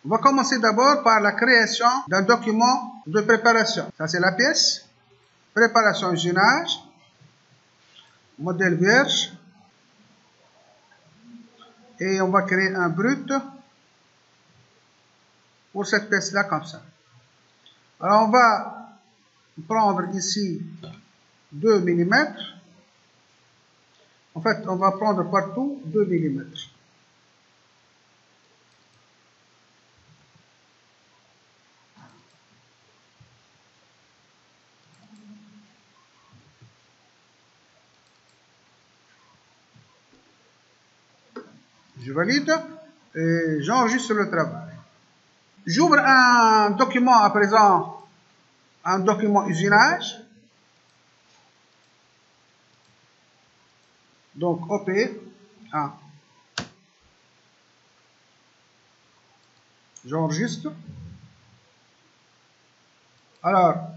On va commencer d'abord par la création d'un document de préparation. Ça, c'est la pièce. Préparation usinage. Modèle vierge. Et on va créer un brut pour cette pièce-là comme ça. Alors, on va prendre ici 2 mm. En fait, on va prendre partout 2 mm. Je valide et j'enregistre le travail. J'ouvre un document à présent, un document usinage. Donc OP 1. J'enregistre. Alors,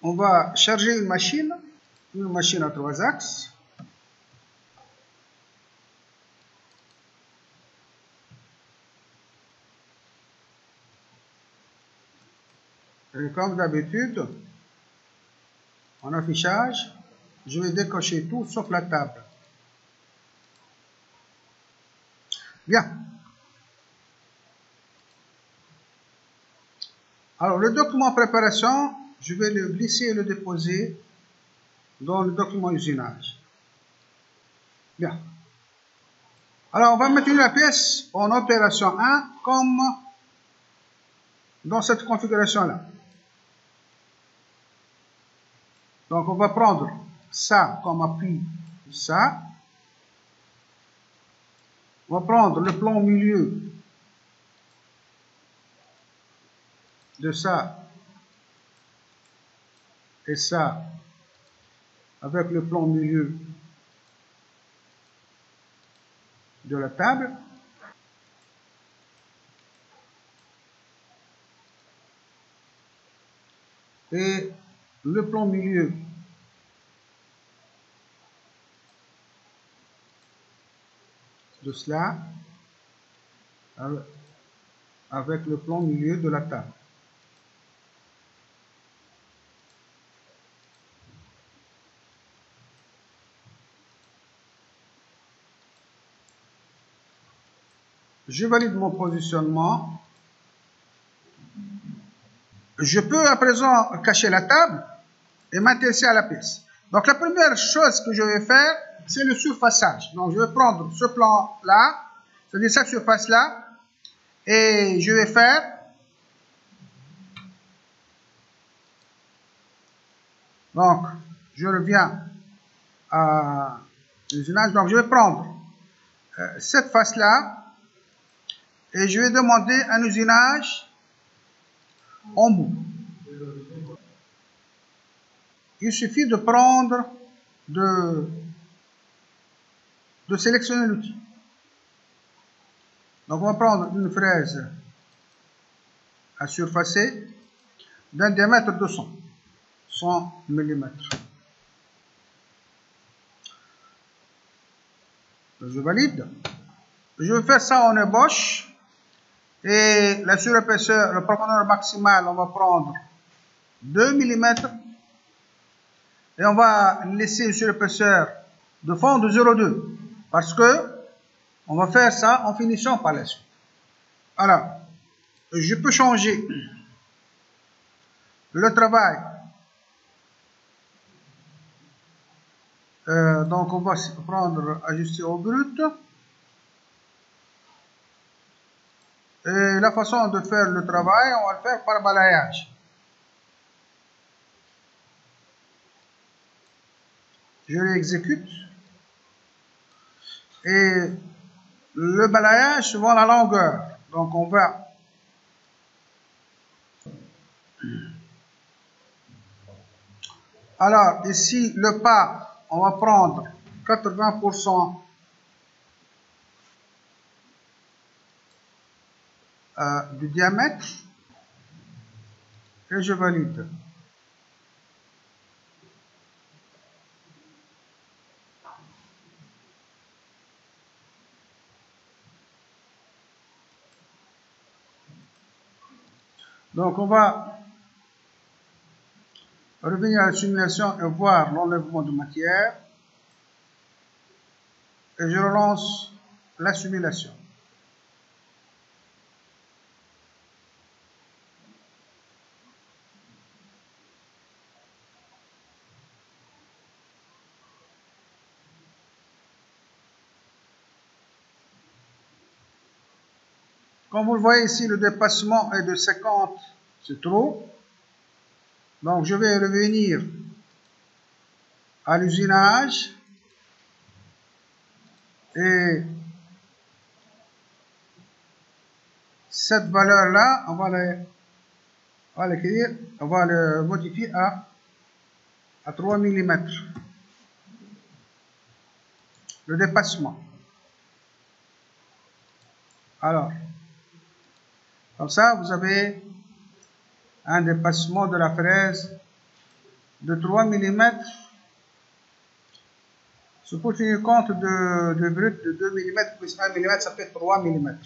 on va charger une machine à 3 axes. Et comme d'habitude, en affichage, je vais décocher tout sauf la table. Bien. Alors, le document préparation, je vais le glisser et le déposer dans le document usinage. Bien. Alors, on va maintenir la pièce en opération 1 comme dans cette configuration-là. Donc, on va prendre ça comme appui, ça. On va prendre le plan milieu de ça et ça avec le plan milieu de la table. Et le plan milieu de cela avec le plan milieu de la table. Je valide mon positionnement. Je peux à présent cacher la table et m'intéresser à la pièce. Donc la première chose que je vais faire, c'est le surfaçage. Donc je vais prendre ce plan-là, c'est-à-dire cette surface-là, et je vais faire donc je reviens à l'usinage. Donc je vais prendre cette face-là et je vais demander un usinage en bout. Il suffit de prendre, de sélectionner l'outil. Donc on va prendre une fraise à surfacer d'un diamètre de 100 mm. Je valide. Je vais faire ça en ébauche. Et la surépaisseur, le profondeur maximale, on va prendre 2 mm. Et on va laisser une surépaisseur de fond de 0,2. Parce que on va faire ça en finition par la suite. Alors, je peux changer le travail. Donc, on va prendre ajuster au brut. Et la façon de faire le travail, on va le faire par balayage. Je l'exécute. Et le balayage suivant la longueur. Donc, on va alors, ici, le pas, on va prendre 80% du diamètre et je valide. Donc on va revenir à la simulation et voir l'enlèvement de matière. Et je relance la simulation. Comme vous le voyez ici, le dépassement est de 50, c'est trop. Donc je vais revenir à l'usinage et cette valeur-là, on va l'écrire, on va le modifier à 3 mm. Le dépassement. Alors, comme ça, vous avez un dépassement de la fraise de 3 mm. Si vous tenir compte de brut de 2 mm plus 1 mm, ça fait 3 mm.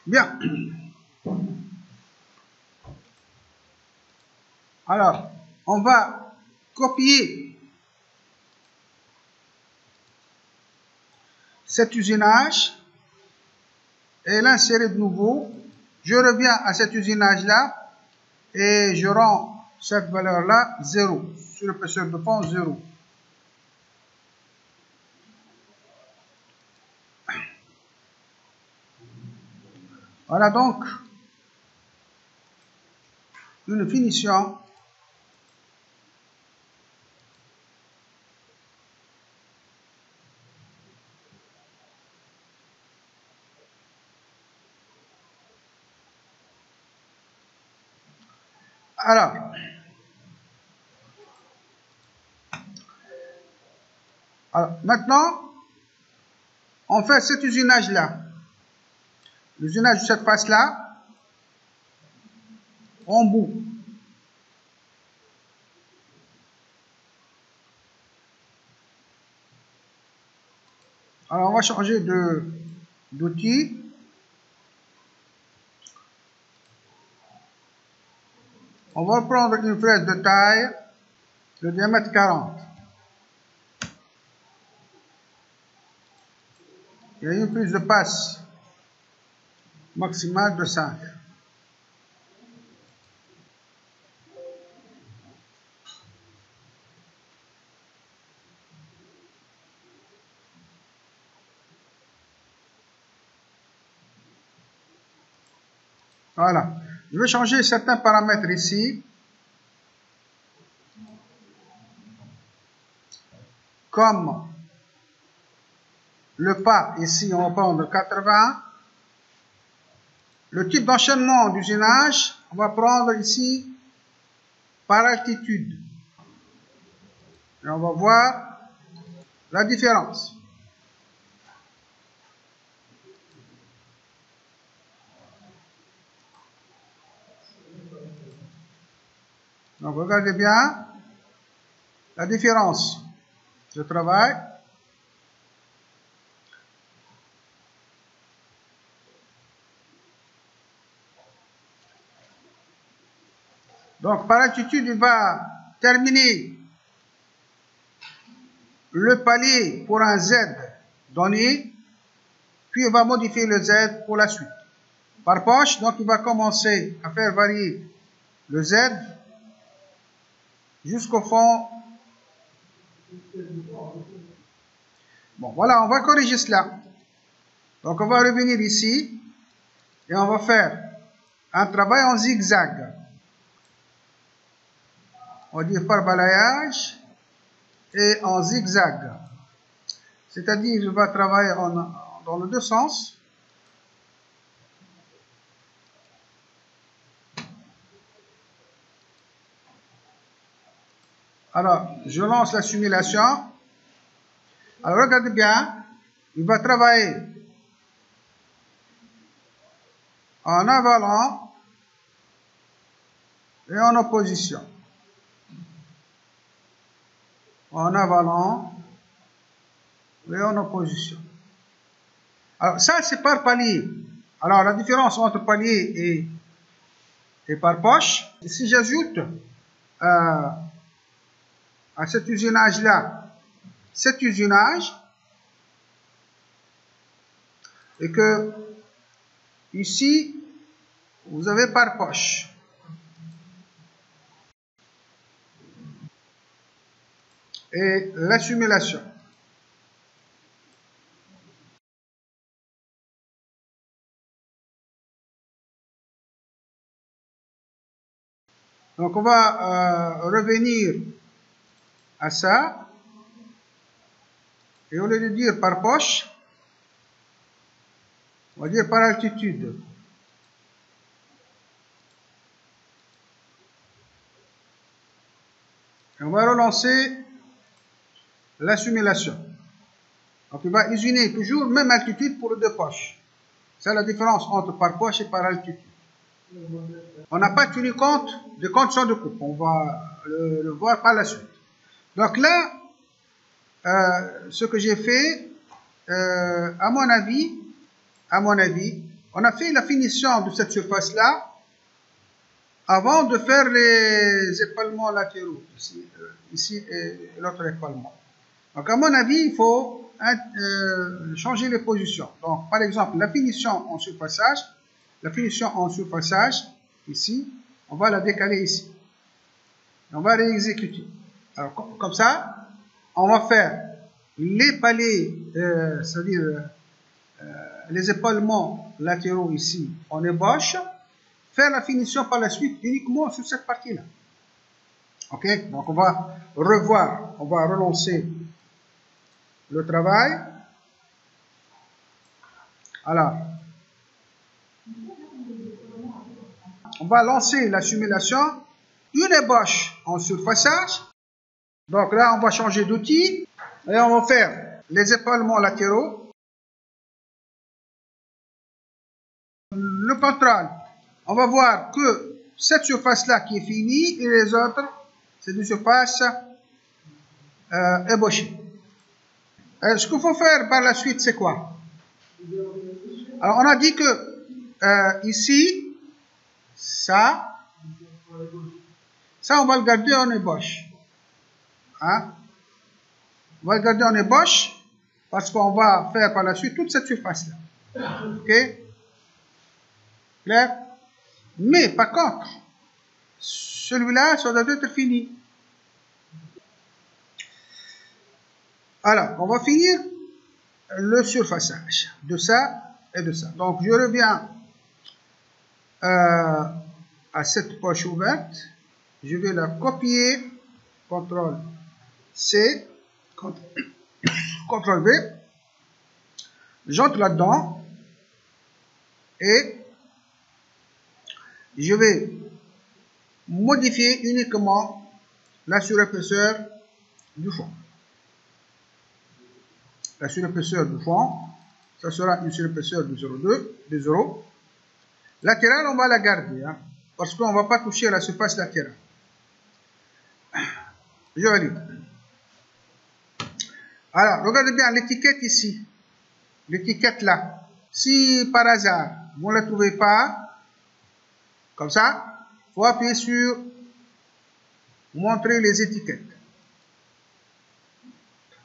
Bien. Alors, on va copier cet usinage et l'insérer de nouveau. Je reviens à cet usinage-là et je rends cette valeur-là 0. Sur l'épaisseur de pont, 0. Voilà donc une finition alors, maintenant, on fait cet usinage-là. L'usinage de cette face-là, en bout. Alors, on va changer d'outil. On va prendre une fraise de taille de diamètre 40. Il y a une prise de passe maximale de 5. Voilà. Je vais changer certains paramètres ici. Comme le pas, ici, on va prendre 80. Le type d'enchaînement d'usinage, on va prendre ici par altitude. Et on va voir la différence. Donc, regardez bien la différence de travail. Donc, par altitude, il va terminer le palier pour un Z donné, puis il va modifier le Z pour la suite. Par poche, donc il va commencer à faire varier le Z jusqu'au fond. Bon, voilà, on va corriger cela. Donc, on va revenir ici et on va faire un travail en zigzag. On va dire par balayage et en zigzag. C'est-à-dire, je vais travailler dans les deux sens. Alors, je lance la simulation. Alors, regardez bien, il va travailler en avalant et en opposition. En avalant et en opposition. Alors, ça, c'est par palier. Alors, la différence entre palier et par poche, si j'ajoute à cet usinage-là, cet usinage, et que ici, vous avez par poche. Et l'assimilation. Donc, on va revenir à ça. Et au lieu de dire par poche, on va dire par altitude. Et on va relancer l'assimilation. Donc, il va usiner toujours même altitude pour les deux poches. C'est la différence entre par poche et par altitude. On n'a pas tenu compte des conditions de coupe. On va le voir par la suite. Donc là, ce que j'ai fait, à mon avis, on a fait la finition de cette surface-là avant de faire les épaulements latéraux, ici et l'autre épaulement. Donc à mon avis, il faut changer les positions. Donc par exemple, la finition en surfaçage, ici, on va la décaler ici. Et on va réexécuter. Alors comme ça, on va faire les palets, c'est-à-dire les épaulements latéraux ici en ébauche, faire la finition par la suite uniquement sur cette partie-là. Ok, donc on va revoir, on va relancer le travail. Alors, on va lancer la simulation, une ébauche en surfaçage. Donc là, on va changer d'outil et on va faire les épaulements latéraux. Le contrôle, on va voir que cette surface-là qui est finie et les autres, c'est des surfaces ébauchées. Ce qu'il faut faire par la suite, c'est quoi? Alors, on a dit que ici, ça, on va le garder en ébauche. Hein? On va le garder en ébauche parce qu'on va faire par la suite toute cette surface-là. Ok? Clair? Mais par contre, celui-là, ça doit être fini. Alors, on va finir le surfaçage de ça et de ça. Donc, je reviens à cette poche ouverte. Je vais la copier. CTRL C. CTRL V. J'entre là-dedans. Et je vais modifier uniquement la surépaisseur du fond. La surépaisseur du fond, ça sera une surépaisseur de 0,2, de 0. Latérale, on va la garder, hein, parce qu'on ne va pas toucher à la surface latérale. Je valide. Alors, regardez bien l'étiquette ici. L'étiquette là. Si par hasard, vous ne la trouvez pas, comme ça, il faut appuyer sur montrer les étiquettes.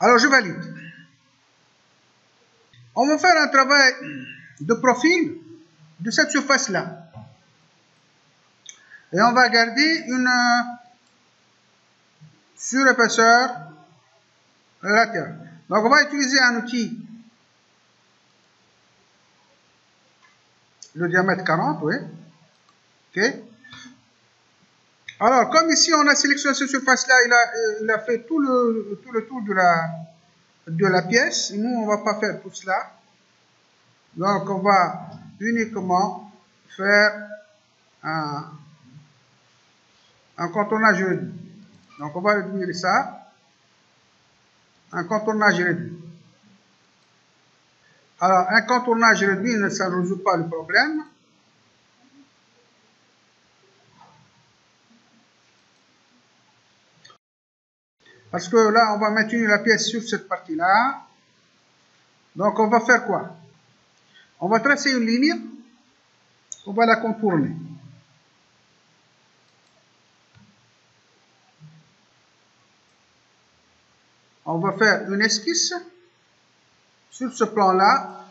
Alors, je valide. On va faire un travail de profil de cette surface-là. Et on va garder une surépaisseur latérale. Donc, on va utiliser un outil, le diamètre 40, oui. Ok. Alors, comme ici, on a sélectionné cette surface-là, il a fait tout le tour de la pièce. Nous, on ne va pas faire tout cela. Donc, on va uniquement faire un contournage réduit. Donc, on va réduire ça. Un contournage réduit. Alors, un contournage réduit, ça ne résout pas le problème. Parce que là, on va maintenir la pièce sur cette partie-là. Donc, on va faire quoi? On va tracer une ligne. On va la contourner. On va faire une esquisse sur ce plan-là.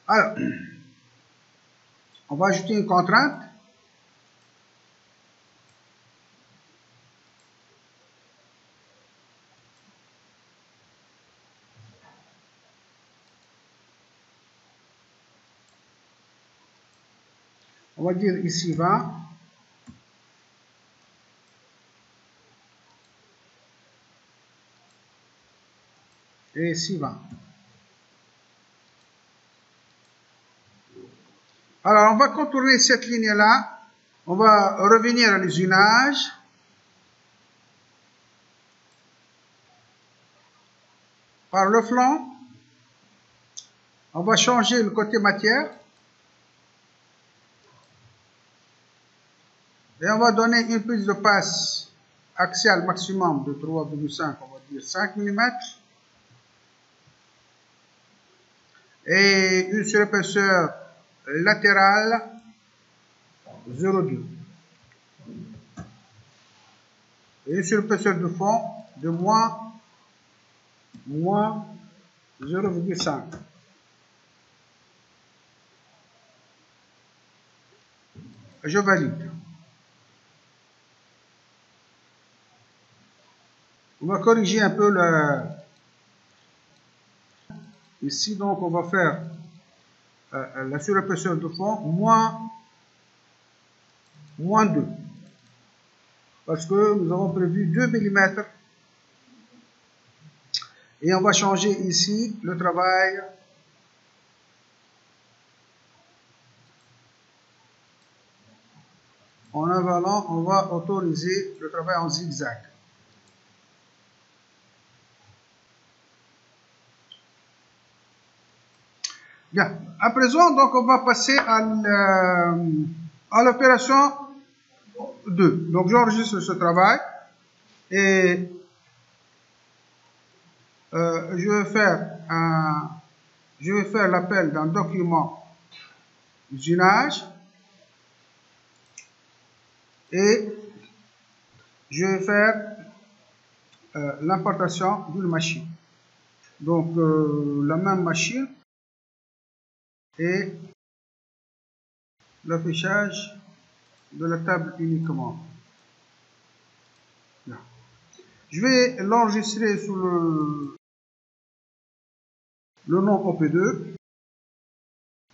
Alors, on va ajouter une contrainte. On va dire ici 20. Et ici 20. Alors, on va contourner cette ligne-là. On va revenir à l'usinage. Par le flanc. On va changer le côté matière. Et on va donner une prise de passe axiale maximum de 3,5, on va dire 5 mm. Et une surépaisseur latérale 0,2. Et une surépaisseur de fond de moins 0,5. Je valide. On va corriger un peu le... Ici, donc, on va faire la surépaisseur de fond moins 2. Parce que nous avons prévu 2 mm. Et on va changer ici le travail. En avalant, on va autoriser le travail en zigzag. Bien. À présent, donc, on va passer à l'opération 2. Donc, j'enregistre ce travail et je vais faire l'appel d'un document d'usinage et je vais faire l'importation d'une machine. Donc, la même machine et l'affichage de la table uniquement. Bien. Je vais l'enregistrer sous le nom OP2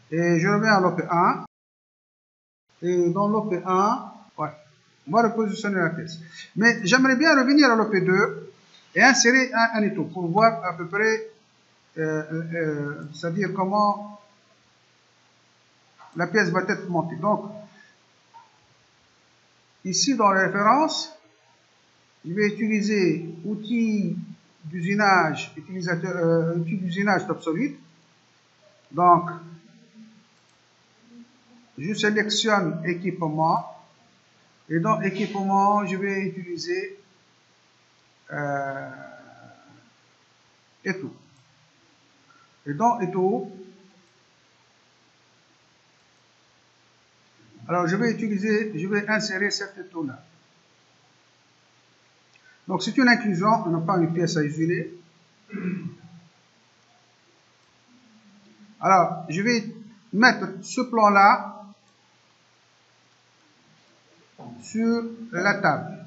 et je reviens à l'OP1 et dans l'OP1, ouais, on va repositionner la pièce. Mais j'aimerais bien revenir à l'OP2 et insérer un étau pour voir à peu près, c'est-à-dire comment la pièce va être montée. Donc, ici dans les références, je vais utiliser outil d'usinage, outil d'usinage TopSolid. Donc, je sélectionne équipement et dans équipement, je vais utiliser étau. Et dans étau, alors je vais insérer cet étau-là. Donc c'est une inclusion, on n'a pas une pièce à usiner. Alors, je vais mettre ce plan-là sur la table.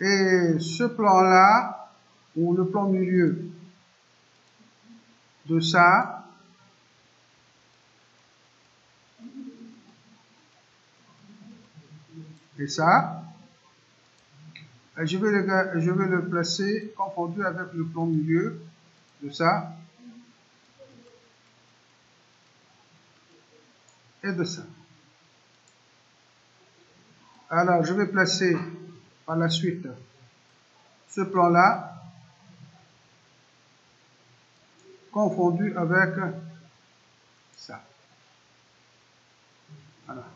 Et ce plan-là, ou le plan milieu de ça, et ça, je vais le placer confondu avec le plan milieu de ça et de ça. Alors, je vais placer par la suite ce plan-là confondu avec ça. Voilà.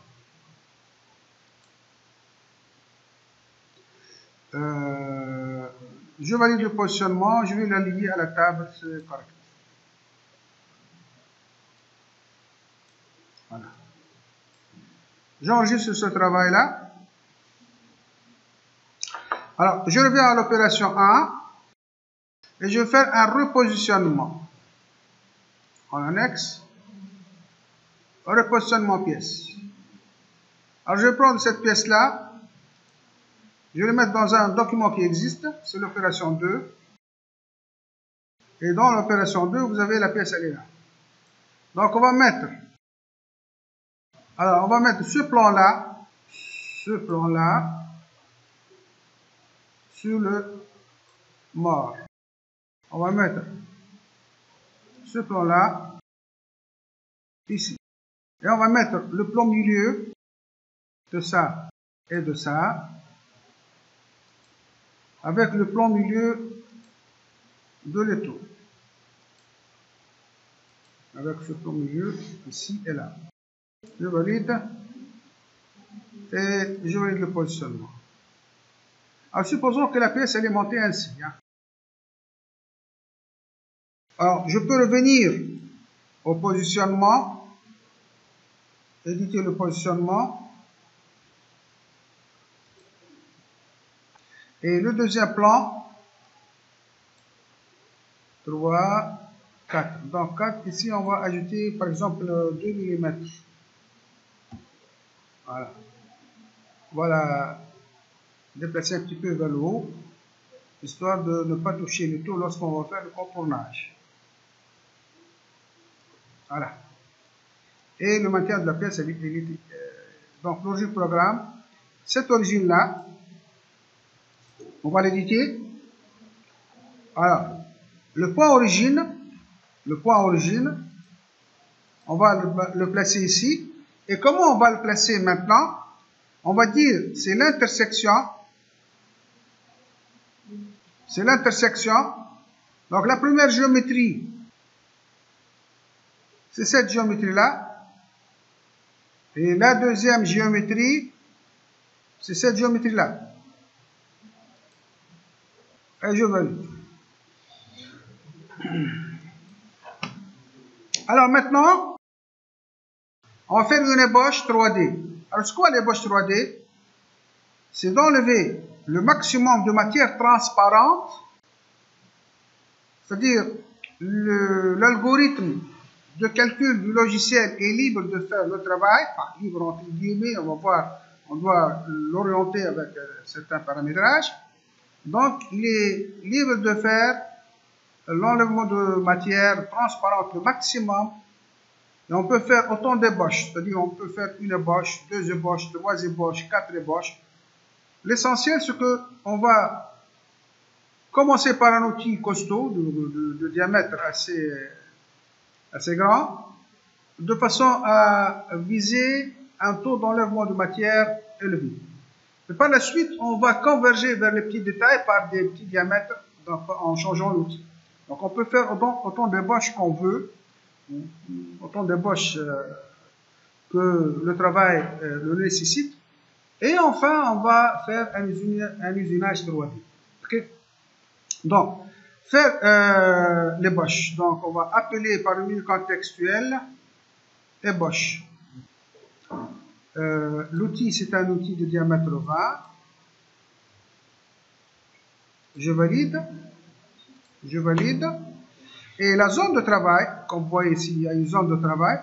Je valide le positionnement, je vais l'aligner à la table, c'est correct. Voilà. J'enregistre ce travail-là. Alors, je reviens à l'opération 1 et je vais faire un repositionnement. En annexe, repositionnement pièce. Alors, je vais prendre cette pièce-là, je vais la mettre dans un document qui existe, c'est l'opération 2. Et dans l'opération 2, vous avez la pièce, elle est là. Donc, on va mettre ce plan-là, sur le mort. On va mettre ce plan-là ici. Et on va mettre le plan milieu de ça et de ça avec le plan milieu de l'étau. Avec ce plan milieu ici et là. Je valide et je valide le positionnement. Alors, supposons que la pièce elle est montée ainsi. Hein. Alors, je peux revenir au positionnement, éditer le positionnement. Et le deuxième plan, 3, 4. Donc 4, ici on va ajouter par exemple 2 mm. Voilà. Voilà. Déplacer un petit peu vers le haut, histoire de ne pas toucher le tout lorsqu'on va faire le contournage. Voilà. Et le maintien de la pièce, donc l'origine programme, cette origine-là, on va l'éditer. Alors, le point origine, on va le placer ici. Et comment on va le placer maintenant? On va dire, c'est l'intersection. C'est l'intersection. Donc, la première géométrie, c'est cette géométrie-là. Et la deuxième géométrie, c'est cette géométrie-là. Et je valide. Alors maintenant, on va faire une ébauche 3D. Alors, c'est quoi l'ébauche 3D? C'est d'enlever le maximum de matière transparente, c'est-à-dire l'algorithme de calcul du logiciel est libre de faire le travail, enfin, libre entre guillemets, on va voir, on doit l'orienter avec certains paramétrages. Donc, il est libre de faire l'enlèvement de matière transparente le maximum. Et on peut faire autant d'ébauches, c'est-à-dire on peut faire une ébauche, 2 ébauches, 3 ébauches, 4 ébauches. L'essentiel, c'est qu'on va commencer par un outil costaud, de diamètre assez grand, de façon à viser un taux d'enlèvement de matière élevé. Et par la suite, on va converger vers les petits détails par des petits diamètres en changeant l'outil. Donc on peut faire autant d'ébauches qu'on veut, autant d'ébauches que le travail le nécessite. Et enfin, on va faire un usinage 3D. Okay? Donc, faire l'ébauche. Donc, on va appeler par le menu contextuel ébauche. L'outil, c'est un outil de diamètre 20. Je valide. Je valide. Et la zone de travail, comme vous voyez ici, il y a une zone de travail.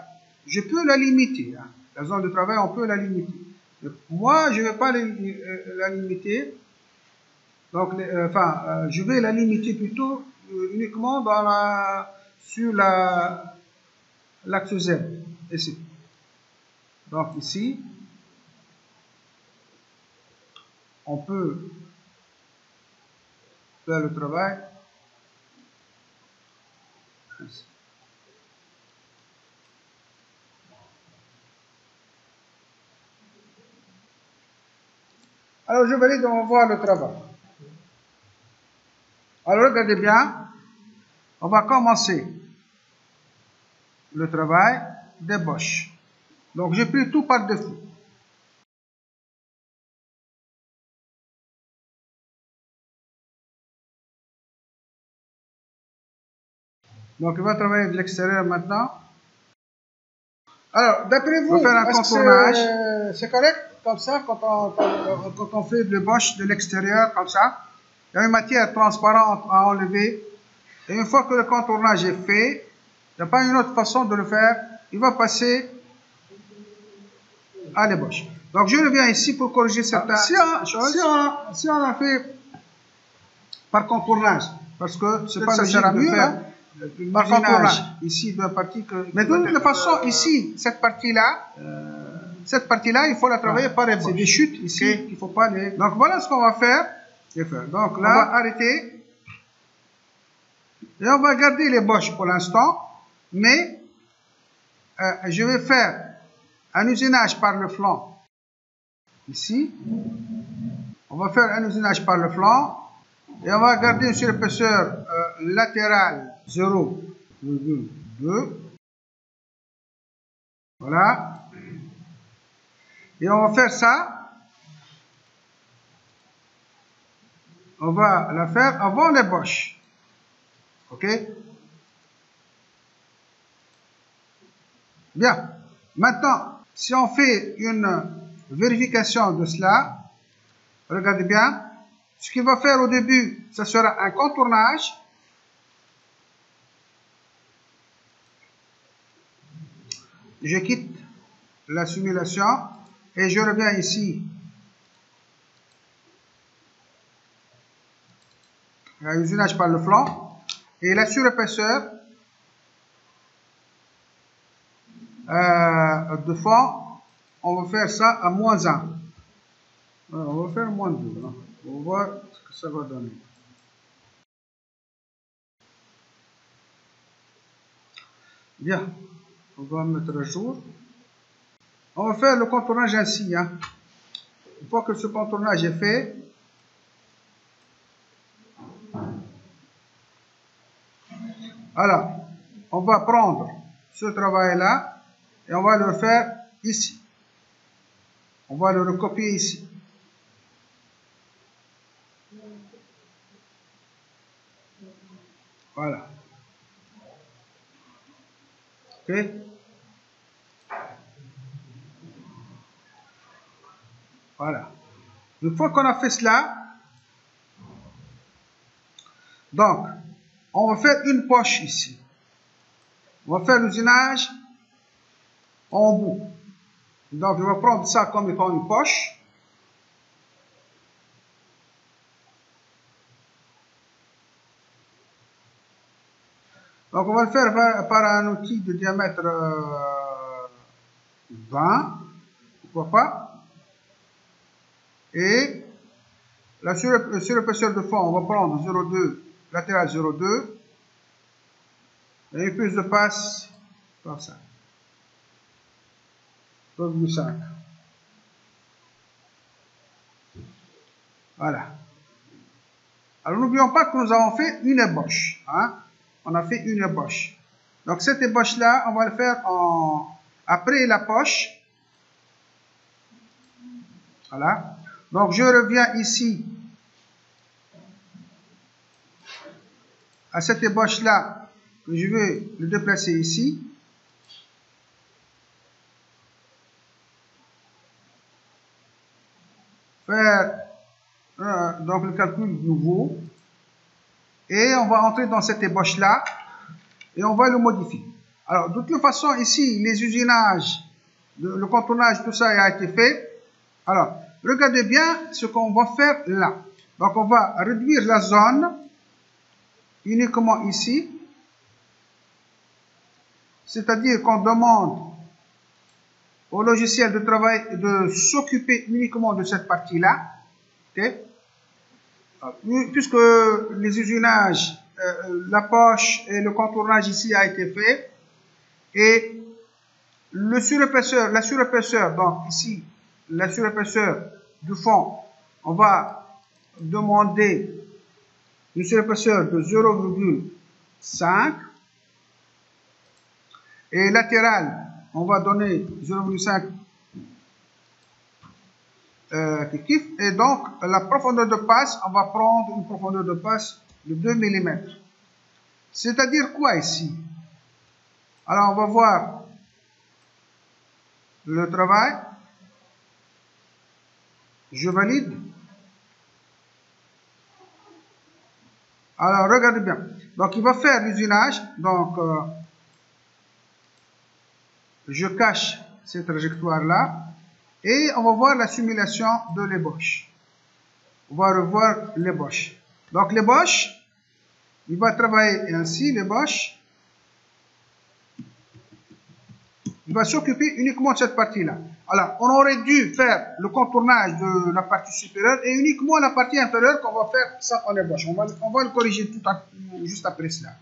Je peux la limiter. Hein. La zone de travail, on peut la limiter. Moi, je ne vais pas la limiter. Donc, je vais la limiter plutôt uniquement sur l'axe Z. Ici. Donc, ici, on peut faire le travail. Ici. Alors, je valide, on va voir le travail. Alors, regardez bien. On va commencer le travail d'ébauche. Donc j'ai pris tout par défaut. Donc il va travailler de l'extérieur maintenant. Alors, d'après vous, c'est correct comme ça quand on fait de l'ébauche de l'extérieur comme ça? Il y a une matière transparente à enlever. Et une fois que le contournage est fait, il n'y a pas une autre façon de le faire. Il va passer à l'ébauche. Donc je reviens ici pour corriger certaines choses. Si on a fait par contournage, parce que c'est pas nécessaire de faire par contournage ici de la partie que. Mais de toute façon, ici, cette partie-là, il faut la travailler par ébauche. C'est des chutes ici, il ne faut pas les. Donc voilà ce qu'on va faire. Donc là, on va arrêter. Et on va garder l'ébauche pour l'instant, mais je vais faire un usinage par le flanc. Ici, on va faire un usinage par le flanc et on va garder une surépaisseur latérale 0,2. Voilà. Et on va faire ça. On va la faire avant l'ébauche. OK? Bien. Maintenant, si on fait une vérification de cela, regardez bien. Ce qu'il va faire au début, ce sera un contournage. Je quitte la simulation et je reviens ici. Un usinage par le flanc. Et la surépaisseur de fond, on va faire ça à -1. Alors, on va faire -2. Hein. On va voir ce que ça va donner. Bien, on va mettre à jour. On va faire le contournage ainsi. Hein. Une fois que ce contournage est fait, alors, on va prendre ce travail-là et on va le faire ici. On va le recopier ici. Voilà. OK? Voilà. Une fois qu'on a fait cela, donc, on va faire une poche ici. On va faire l'usinage en bout. Donc, je vais prendre ça comme étant une poche. Donc, on va le faire par un outil de diamètre 20. Pourquoi pas? Et la surépaisseur de fond, on va prendre 0,2, latéral 0,2. Et une puce de passe comme ça. 2,5. Voilà. Alors, n'oublions pas que nous avons fait une ébauche. Hein? On a fait une ébauche. Donc, cette ébauche-là, on va le faire après la poche. Voilà. Donc, je reviens ici à cette ébauche-là. Je vais le déplacer ici. Faire donc le calcul nouveau. Et on va entrer dans cette ébauche-là. Et on va le modifier. Alors, de toute façon, ici, les usinages, le contournage, tout ça a été fait. Alors, regardez bien ce qu'on va faire là. Donc, on va réduire la zone uniquement ici. C'est-à-dire qu'on demande au logiciel de travail de s'occuper uniquement de cette partie-là. Okay? Puisque les usinages, la poche et le contournage ici a été fait. Et le surépaisseur, la surépaisseur, donc ici, la surépaisseur du fond, on va demander une surépaisseur de 0,5 et latéral on va donner 0,5 et donc la profondeur de passe, on va prendre une profondeur de passe de 2 mm. C'est-à-dire quoi ici? Alors on va voir le travail. Je valide. Alors regardez bien. Donc il va faire l'usinage. Donc je cache cette trajectoire là. Et on va voir la simulation de l'ébauche. On va revoir l'ébauche. Donc l'ébauche, il va travailler ainsi, l'ébauche. Il va s'occuper uniquement de cette partie-là. Alors, on aurait dû faire le contournage de la partie supérieure et uniquement la partie inférieure qu'on va faire ça en ébauche. On va le corriger juste après cela.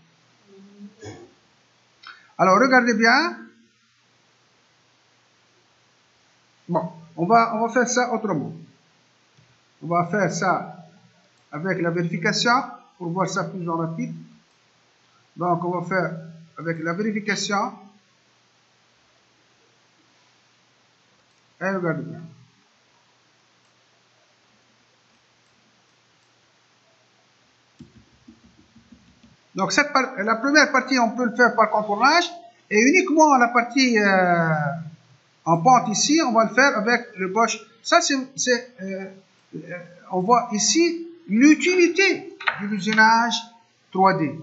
Alors, regardez bien. Bon, on va faire ça autrement. On va faire ça avec la vérification pour voir ça plus en rapide. Donc, on va faire avec la vérification. Et regardez bien. Donc, la première partie, on peut le faire par contournage. Et uniquement la partie en pente ici, on va le faire avec le bosch. Ça, on voit ici l'utilité de l'usinage 3D.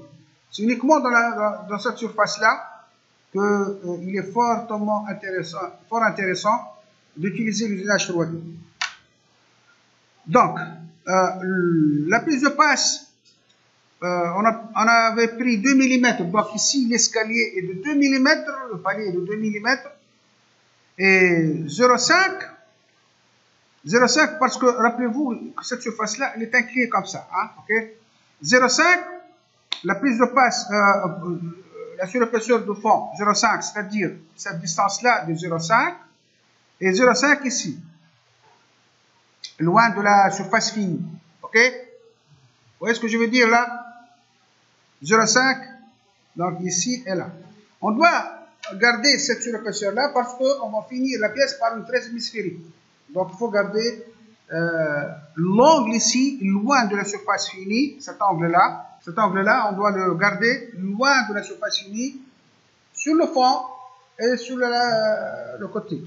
C'est uniquement dans cette surface-là qu'il est fort intéressant d'utiliser l'usinage 3D. Donc, la prise de passe, on avait pris 2 mm. Donc ici, l'escalier est de 2 mm, le palier est de 2 mm. Et 0,5 parce que, rappelez-vous que cette surface-là, elle est inclinée comme ça. Hein, okay? 0,5, la prise de passe, la surépaisseur de fond, 0,5, c'est-à-dire cette distance-là de 0,5, et 0,5 ici, loin de la surface finie. Ok? Vous voyez ce que je veux dire là? 0,5, donc ici et là. On doit garder cette surépaisseur-là parce qu'on va finir la pièce par une tresse hémisphérique. Donc, il faut garder l'angle ici, loin de la surface finie, cet angle-là. Cet angle-là, on doit le garder loin de la surface finie, sur le fond et sur le côté.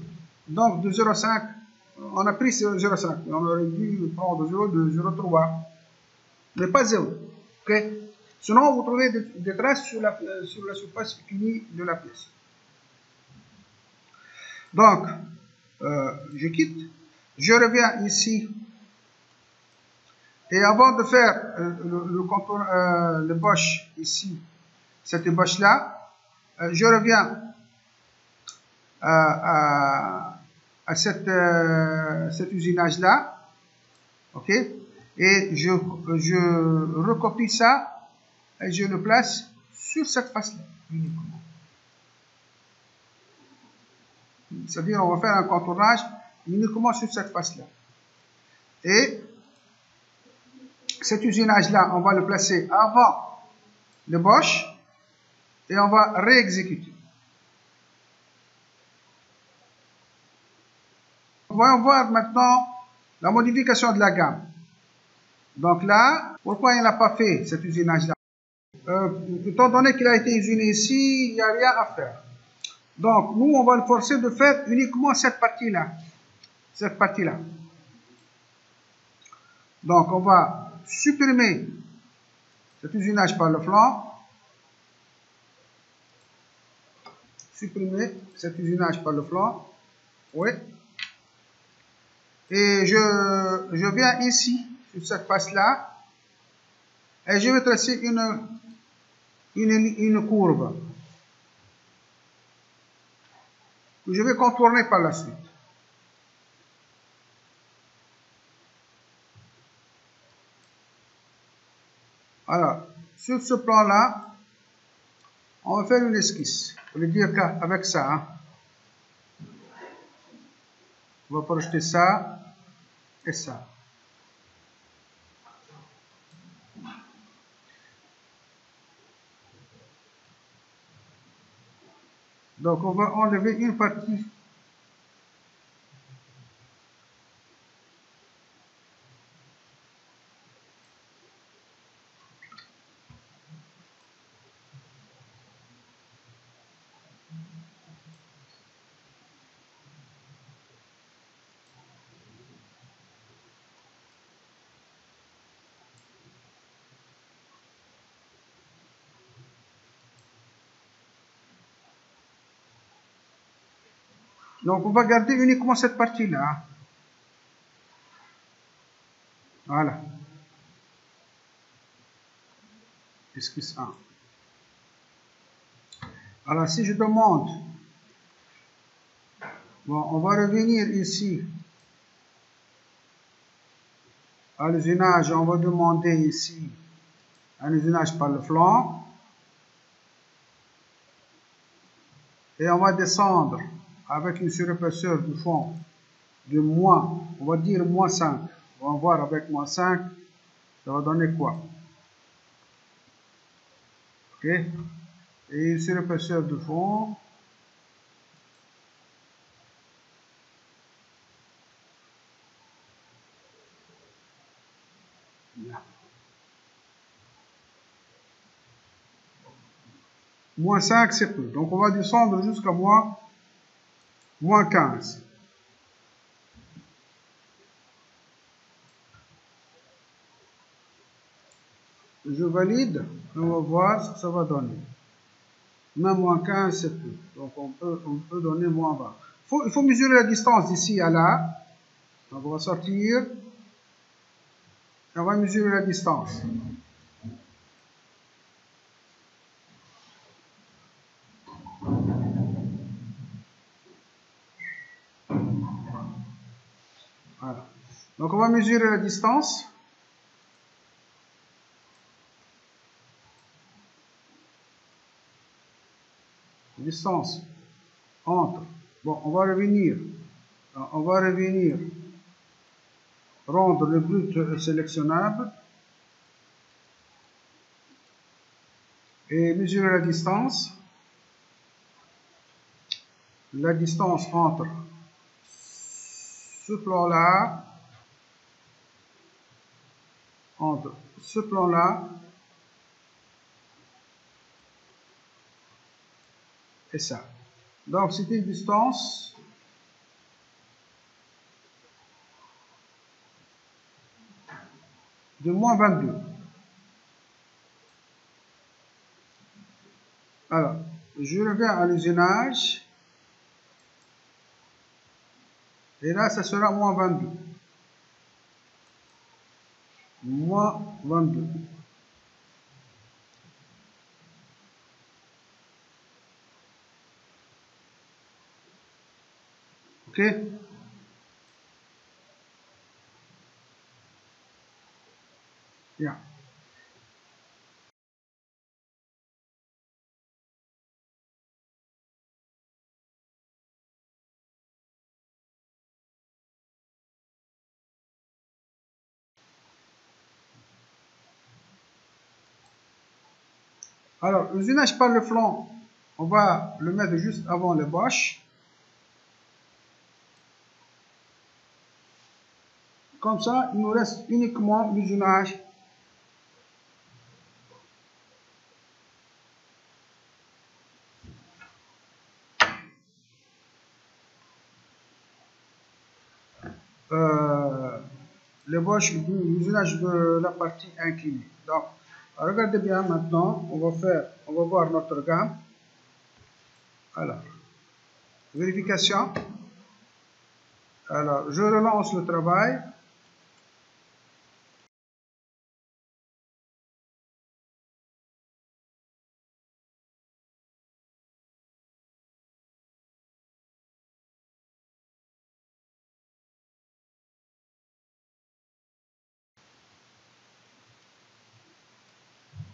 Donc, de 0,5, on a pris 0,5. On aurait dû prendre 0,3, mais pas 0. Ok? Sinon, vous trouvez des traces sur la surface finie de la pièce. Donc, je quitte. Je reviens ici. Et avant de faire le boche ici, cette ébauche-là, je reviens à cet usinage-là. OK? Et je recopie ça et je le place sur cette face-là uniquement. C'est-à-dire, on va faire un contournage uniquement sur cette face-là. Et cet usinage-là, on va le placer avant le boche et on va réexécuter. On va voir maintenant la modification de la gamme. Donc là, pourquoi il n'a pas fait cet usinage-là? Étant donné qu'il a été usiné ici, il n'y a rien à faire. Donc, nous, on va le forcer de faire uniquement cette partie-là. Cette partie-là. Donc, on va supprimer cet usinage par le flanc. Supprimer cet usinage par le flanc. Oui. Et je viens ici, sur cette face-là, et je vais tracer une courbe que je vais contourner par la suite. Alors, sur ce plan-là, on va faire une esquisse. Pour le dire qu'avec ça, hein, on va projeter ça et ça. Donc on va enlever une partie. Donc, on va garder uniquement cette partie-là. Voilà. Esquisse 1. Alors, si je demande, bon, on va revenir ici à l'usinage. On va demander ici un usinage par le flanc. Et on va descendre avec une surépaisseur du fond de moins, on va dire moins 5. On va voir avec moins 5, ça va donner quoi? Ok. Et une surépaisseur de fond. Moins 5, c'est peu. Donc, on va descendre jusqu'à moins 15. Je valide. On va voir ce que ça va donner. Même moins 15, c'est peu. Donc, on peut donner moins 20. Il faut mesurer la distance d'ici à là. Donc, on va sortir. Et on va mesurer la distance. Voilà. Donc, on va mesurer la distance. Distance entre. Bon, on va revenir. Rendre le brut sélectionnable. Et mesurer la distance. La distance entre ce plan-là, et ça. Donc, c'est une distance de moins 22. Alors, je reviens à l'usinage. Et là, ça sera moins 22. Moins 22. OK? Bien. Alors, l'usinage par le flanc, on va le mettre juste avant l'ébauche. Comme ça, il nous reste uniquement l'usinage. L'ébauche du l'usinage de la partie inclinée. Donc, regardez bien maintenant, on va voir notre gamme. Alors, vérification. Alors, je relance le travail.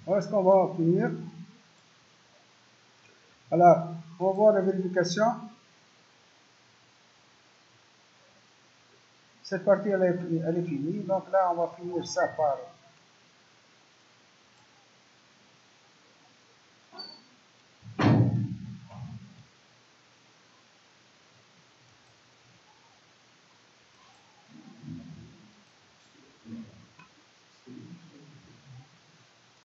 Où est-ce qu'on va finir? Alors, on va voir la vérification. Cette partie, elle est finie. Donc là, on va finir ça par